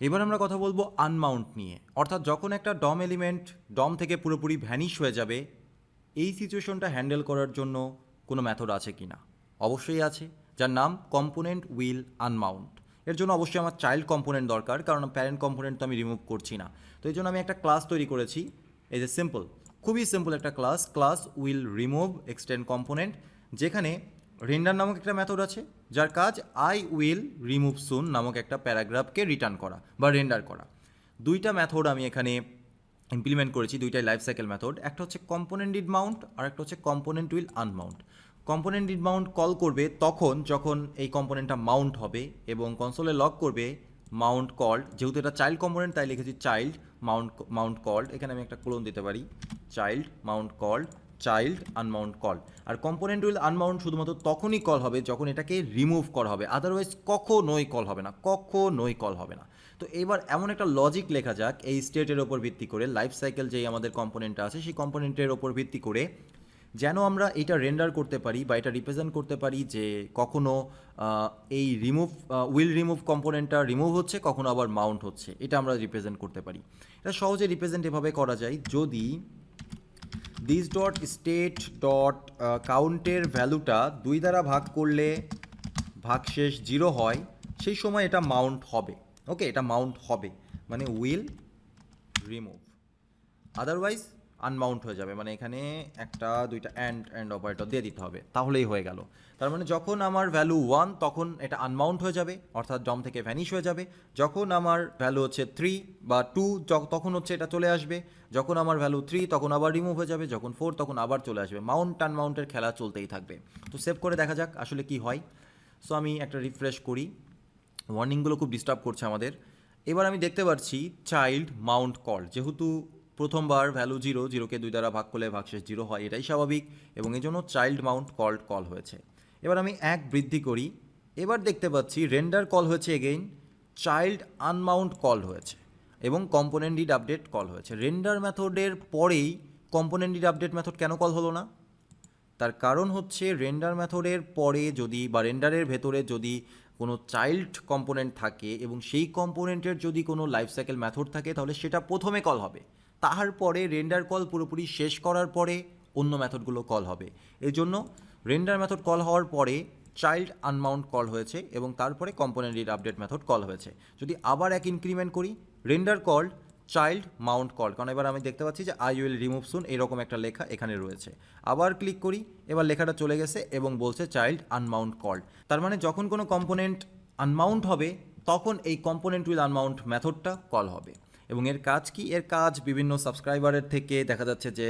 এবার আমরা কথা বলবো আনমাউন্ট নিয়ে, অর্থাৎ যখন একটা ডম এলিমেন্ট ডম থেকে পুরোপুরি ভ্যানিশ হয়ে যাবে, এই সিচুয়েশনটা হ্যান্ডেল করার জন্য কোনো মেথড আছে কি না? অবশ্যই আছে, যার নাম কম্পোনেন্ট উইল আনমাউন্ট। এর জন্য অবশ্যই আমার চাইল্ড কম্পোনেন্ট দরকার, কারণ প্যারেন্ট কম্পোনেন্ট তো আমি রিমুভ করছি না। তো এই জন্য আমি একটা ক্লাস তৈরি করেছি, এই যে সিম্পল, খুবই সিম্পল একটা class will remove extend component, যেখানে রেন্ডার নামক একটা মেথড আছে যার কাজ আই উইল রিমুভ সুন নামক একটা প্যারাগ্রাফকে রিটার্ন করা বা রেন্ডার করা। দুইটা মেথড আমি এখানে ইমপ্লিমেন্ট করেছি, দুইটাই লাইফ সাইকেল মেথড। একটা হচ্ছে কম্পোনেন্ট ডিড মাউন্ট আর একটা হচ্ছে component will unmount. Component did mount call করবে তখন যখন এই কম্পোনেন্টটা মাউন্ট হবে, এবং কনসোলে লগ করবে মাউন্ট কল্ড। যেহেতু এটা চাইল্ড কম্পোনেন্ট তাই লিখেছি চাইল্ড মাউন্ট কল্ড, এখানে আমি একটা কোলন দিতে পারি, child mount called child unmount call. আর কম্পোনেন্ট উইল আনমাউন্ট শুধুমাত্র তখনই কল হবে যখন এটাকে রিমুভ করা হবে, আদারওয়াইজ কখনোই কল হবে না, কখনোই কল হবে না। তো এবার এমন একটা লজিক লেখা যাক এই স্টেটের ওপর ভিত্তি করে, লাইফ সাইকেল যেই আমাদের কম্পোনেন্টটা আছে সেই কম্পোনেন্টের ওপর ভিত্তি করে, যেন আমরা এটা রেন্ডার করতে পারি বা এটা রিপ্রেজেন্ট করতে পারি যে কখনো এই উইল রিমুভ কম্পোনেন্টটা রিমুভ হচ্ছে, কখনো আবার মাউন্ট হচ্ছে, এটা আমরা রিপ্রেজেন্ট করতে পারি। এটা সহজে রিপ্রেজেন্ট এভাবে করা যায়, যদি দিস ডট স্টেট ডট কাউন্টের ভ্যালুটা 2 দ্বারা ভাগ করলে ভাগশেষ 0 হয়, সেই সময় এটা মাউন্ট হবে। ওকে, এটা মাউন্ট হবে মানে উইল রিমুভ, আদারওয়াইজ আনমাউন্ট হয়ে যাবে। মানে এখানে একটা দুইটা অ্যান্ড অপারেটর দিয়ে দিতে হবে, তাহলেই হয়ে গেল। তার মানে যখন আমার ভ্যালু 1 তখন এটা আনমাউন্ট হয়ে যাবে, অর্থাৎ ডম থেকে ভ্যানিশ হয়ে যাবে। যখন আমার ভ্যালু হচ্ছে 3 বা 2 তখন হচ্ছে এটা চলে আসবে। যখন আমার ভ্যালু 3 তখন আবার রিমুভ হয়ে যাবে, যখন 4 তখন আবার চলে আসবে। মাউন্ট আনমাউন্টের খেলা চলতেই থাকবে। তো সেভ করে দেখা যাক আসলে কি হয়। সো আমি একটা রিফ্রেশ করি, ওয়ার্নিংগুলো খুব ডিস্টার্ব করছে আমাদের। এবার আমি দেখতে পাচ্ছি চাইল্ড মাউন্ট কল, যেহেতু প্রথমবার ভ্যালু 0কে 2 দ্বারা ভাগ করলে ভাগশেষ 0 হয়, এটাই স্বাভাবিক, এবং এই জন্য চাইল্ড মাউন্ট কল হয়েছে। এবার আমি 1 বৃদ্ধি করি, এবার দেখতে পাচ্ছি রেন্ডার কল হয়েছে, এগেইন চাইল্ড আনমাউন্ট কল হয়েছে, এবং কম্পোনেন্ট ডিড আপডেট কল হয়েছে। রেন্ডার মেথডের পরেই কম্পোনেন্ট ডিড আপডেট মেথড কেন কল হলো না? তার কারণ হচ্ছে রেন্ডার মেথডের পরে যদি বা রেন্ডারের ভেতরে যদি কোনো চাইল্ড কম্পোনেন্ট থাকে এবং সেই কম্পোনেন্টের যদি কোনো লাইফ সাইকেল মেথড থাকে, তাহলে সেটা প্রথমে কল হবে, তারপরে রেন্ডার কল পুরোপুরি শেষ করার পরে অন্য মেথডগুলো কল হবে। এই জন্য রেন্ডার মেথড কল হওয়ার পরে চাইল্ড আনমাউন্ট কল হয়েছে এবং তারপরে component did update method call হয়েছে। যদি আবার এক ইনক্রিমেন্ট করি, render call child Mount call, কারণ এবার আমি দেখতে পাচ্ছি যে আই উইল রিমুভ সুন এরকম একটা লেখা এখানে রয়েছে। আবার ক্লিক করি, এবার লেখাটা চলে গেছে এবং বলছে চাইল্ড আনমাউন্ট কল। তার মানে যখন কোনো কম্পোনেন্ট আনমাউন্ট হবে তখন এই কম্পোনেন্ট উইল আনমাউন্ট মেথডটা কল হবে। এবং এর কাজ কি? এর কাজ বিভিন্ন সাবস্ক্রাইবারের থেকে দেখা যাচ্ছে যে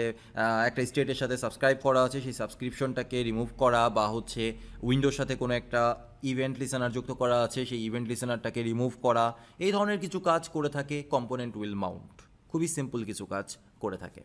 একটা স্টেটের সাথে সাবস্ক্রাইব করা আছে, সেই সাবস্ক্রিপশনটাকে রিমুভ করা, বা হচ্ছে উইন্ডোর সাথে কোনো একটা ইভেন্ট লিসেনার যুক্ত করা আছে, সেই ইভেন্ট লিসেনারটাকে রিমুভ করা, এই ধরনের কিছু কাজ করে থাকে কম্পোনেন্ট উইল মাউন্ট। খুবই সিম্পল কিছু কাজ করে থাকে।